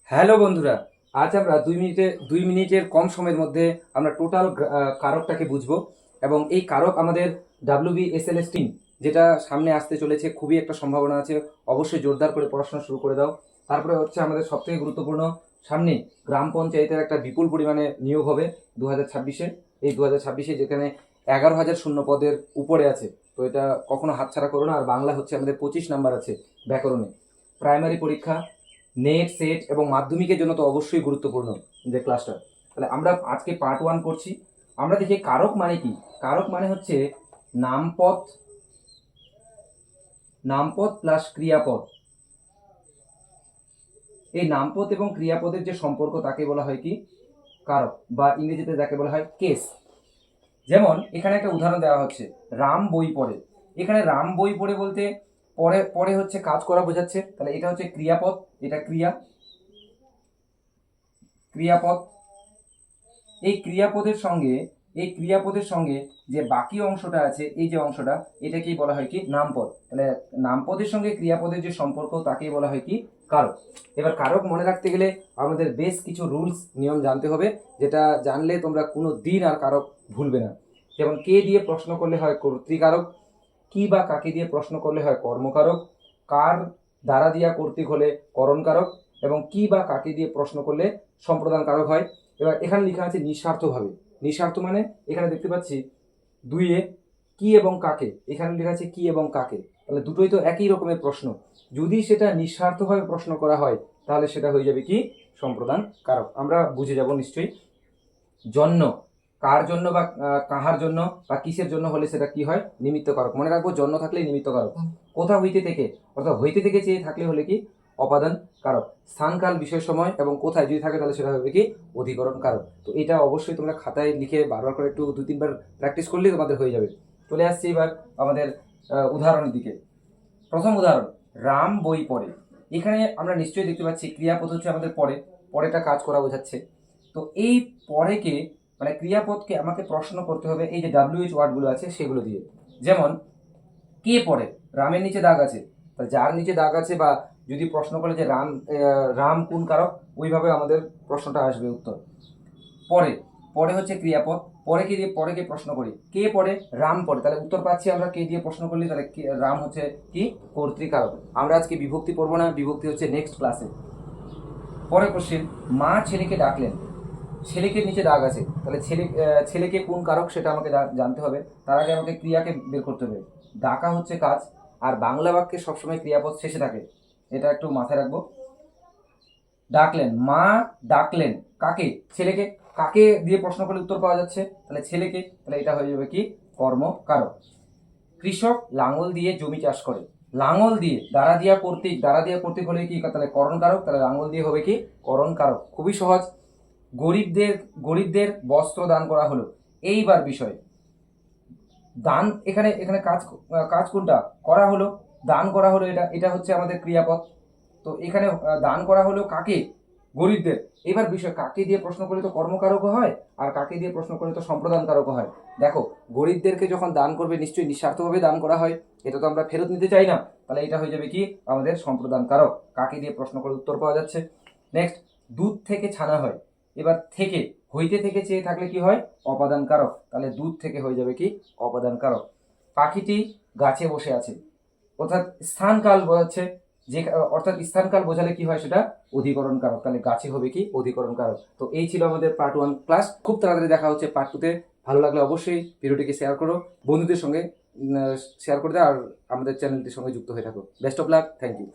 Hello বন্ধুরা, আজ আমরা 2 মিনিটের কম সময়ের মধ্যে আমরা টোটাল কারকটাকে বুঝবো। এবং এই কারক আমাদের WBSLS টিম যেটা সামনে আসতে চলেছে, খুবই একটা সম্ভাবনা আছে। অবশ্যই জোরদার করে পড়াশোনা শুরু করে দাও। তারপরে হচ্ছে আমাদের সবথেকে গুরুত্বপূর্ণ, সামনে গ্রাম পঞ্চায়েতের একটা বিপুল পরিমাণে নিয়োগ হবে 2026-এ। এই 2026-এ যেখানে 11,000 শূন্য পদের উপরে আছে। তো এটা কখনো হাতছাড়া করো না। আর বাংলা হচ্ছে আমাদের 25 নাম্বার আছে ব্যাকরণে। প্রাইমারি পরীক্ষা, নেট সেট এবং মাধ্যমিকের জন্য তো অবশ্যই গুরুত্বপূর্ণ যে ক্লাসটা। তাহলে আমরা আজকে পার্ট 1 করছি। আমরা দেখি কারক মানে কি। কারক মানে হচ্ছে নামপদ, নামপদ প্লাস ক্রিয়াপদ। এই নামপদ এবং ক্রিয়াপদের যে সম্পর্ক তাকে বলা হয় কি কারক, বা ইংরেজিতে যাকে বলা হয় কেস। যেমন এখানে একটা উদাহরণ দেওয়া হচ্ছে, রাম বই পড়ে। এখানে রাম বই পড়ে বলতে পরে পরে হচ্ছে কাজ করা বোঝাচ্ছে, তাহলে এটা হচ্ছে ক্রিয়াপদ, এটা ক্রিয়াপদ। এই ক্রিয়াপদের সঙ্গে যে বাকি অংশটা আছে, এই যে অংশটা, এটাকেই বলা হয় কি নামপদ। তাহলে নামপদের সঙ্গে ক্রিয়াপদের যে সম্পর্ক তাকেই বলা হয় কি কারক। এবার কারক মনে রাখতে গেলে আমাদের বেশ কিছু রুলস নিয়ম জানতে হবে, যেটা জানলে তোমরা কোনো দিন আর কারক ভুলবে না। যেমন কে দিয়ে প্রশ্ন করলে হয় কর্তৃকারক, কি বা কাকে দিয়ে প্রশ্ন করলে হয় কর্মকারক, কার দ্বারা দিয়া কর্তৃক হলে করণকারক, এবং কি বা কাকে দিয়ে প্রশ্ন করলে সম্প্রদান কারক হয়। এবার এখানে লেখা আছে নিঃস্বার্থভাবে। নিঃস্বার্থ মানে এখানে দেখতে পাচ্ছি দুইয়ে কি এবং কাকে, এখানে লেখা আছে কি এবং কাকে, তাহলে দুটোই তো একই রকমের প্রশ্ন। যদি সেটা নিঃস্বার্থভাবে প্রশ্ন করা হয় তাহলে সেটা হয়ে যাবে কি সম্প্রদান কারক। আমরা বুঝে যাব নিশ্চয়ই। জন্য, কার জন্য বা কাহার জন্য বা কিসের জন্য হলে সেটা কি হয় নিমিত্ত কারক। মনে রাখবো জন্য থাকলে নিমিত্ত কারক। কোথা হইতে থেকে, অর্থাৎ হইতে থেকে চেয়ে থাকলে হলে কি অপাদান কারক। স্থান কাল বিষয় সময় এবং কোথায় যদি থাকে তাহলে সেটা হবে কি অধিকরণ কারক। তো এটা অবশ্যই তোমরা খাতায় লিখে বারবার করে একটু 2-3 বার প্র্যাকটিস করলেই তোমাদের হয়ে যাবে। চলে আসছি এবার আমাদের উদাহরণের দিকে। প্রথম উদাহরণ, রাম বই পড়ে। এখানে আমরা নিশ্চয়ই দেখতে পাচ্ছি ক্রিয়াপদ হচ্ছে আমাদের পড়ে, পরেটা কাজ করা বোঝাচ্ছে। তো এই পরেকে মানে ক্রিয়াপদকে আমাকে প্রশ্ন করতে হবে এই যে WH ওয়ার্ডগুলো আছে সেগুলো দিয়ে। যেমন কে পড়ে, রামের নিচে দাগ আছে, তাহলে যার নিচে দাগ আছে, বা যদি প্রশ্ন করে যে রাম কোন কারক, ওইভাবে আমাদের প্রশ্নটা আসবে উত্তর। পরে, পরে হচ্ছে ক্রিয়াপদ, পরেকে প্রশ্ন করি কে পড়ে, রাম পড়ে, তাহলে উত্তর পাচ্ছি আমরা কে দিয়ে প্রশ্ন করলে, তাহলে রাম হচ্ছে কি কর্তৃকারক। আমরা আজকে বিভক্তি পড়বো না, বিভক্তি হচ্ছে নেক্সট ক্লাসে। পরের কোশ্চেন, মা ছেলেকে ডাকলেন। ছেলেকে নিচে দাগ আছে, তাহলে ছেলেকে কোন কারক সেটা আমাকে জানতে হবে। তার আগে আমাকে ক্রিয়াকে বের করতে হবে। ডাকা হচ্ছে কাজ, আর বাংলা বাক্যে সবসময় ক্রিয়াপদ শেষে থাকে, এটা একটু মাথায় রাখবো। ডাকলেন, মা ডাকলেন কাকে, ছেলেকে। কাকে দিয়ে প্রশ্ন করলে উত্তর পাওয়া যাচ্ছে, তাহলে ছেলেকে, তাহলে এটা হয়ে যাবে কি কর্ম কারক। কৃষক লাঙল দিয়ে জমি চাষ করে। লাঙল দিয়ে দ্বারা দিয়া কর্তৃক হলে কি, তাহলে করণ কারক, তাহলে লাঙল দিয়ে হবে কি করণ কারক। খুবই সহজ। গরিবদের গরিবদের বস্ত্র দান করা হলো। এইবার বিষয় দান, এখানে এখানে কাজ কাজ কোনটা করা হলো, দান করা হলো, এটা এটা হচ্ছে আমাদের ক্রিয়াপদ। তো এখানে দান করা হলো কাকে, গরিবদের। এবার বিষয় কাকে দিয়ে প্রশ্ন করলে তো কর্মকারকও হয়, আর কাকে দিয়ে প্রশ্ন করলে তো সম্প্রদান কারকও হয়। দেখো, গরিবদেরকে যখন দান করবে নিশ্চয়ই নিঃস্বার্থভাবে দান করা হয়, এটা তো আমরা ফেরত নিতে চাই না, তাহলে এটা হয়ে যাবে কি আমাদের সম্প্রদান কারক। কাকে দিয়ে প্রশ্ন করে উত্তর পাওয়া যাচ্ছে। নেক্সট, দুধ থেকে ছানা হয়। এবার থেকে, হইতে থেকে চেয়ে থাকলে কি হয় অপাদান কারক, তাহলে দুধ থেকে হয়ে যাবে কি অপাদান কারক। পাখিটি গাছে বসে আছে, অর্থাৎ স্থানকাল বোঝাচ্ছে, যে অর্থাৎ স্থানকাল বোঝালে কি হয় সেটা অধিকরণ কারক, তাহলে গাছে হবে কি অধিকরণ কারক। তো এই ছিল আমাদের পার্ট 1 ক্লাস। খুব তাড়াতাড়ি দেখা হচ্ছে পার্ট 2-তে। ভালো লাগলে অবশ্যই ভিডিওটিকে শেয়ার করো, বন্ধুদের সঙ্গে শেয়ার করে দাও, আর আমাদের চ্যানেলটির সঙ্গে যুক্ত হয়ে থাকো। Best of luck, thank you.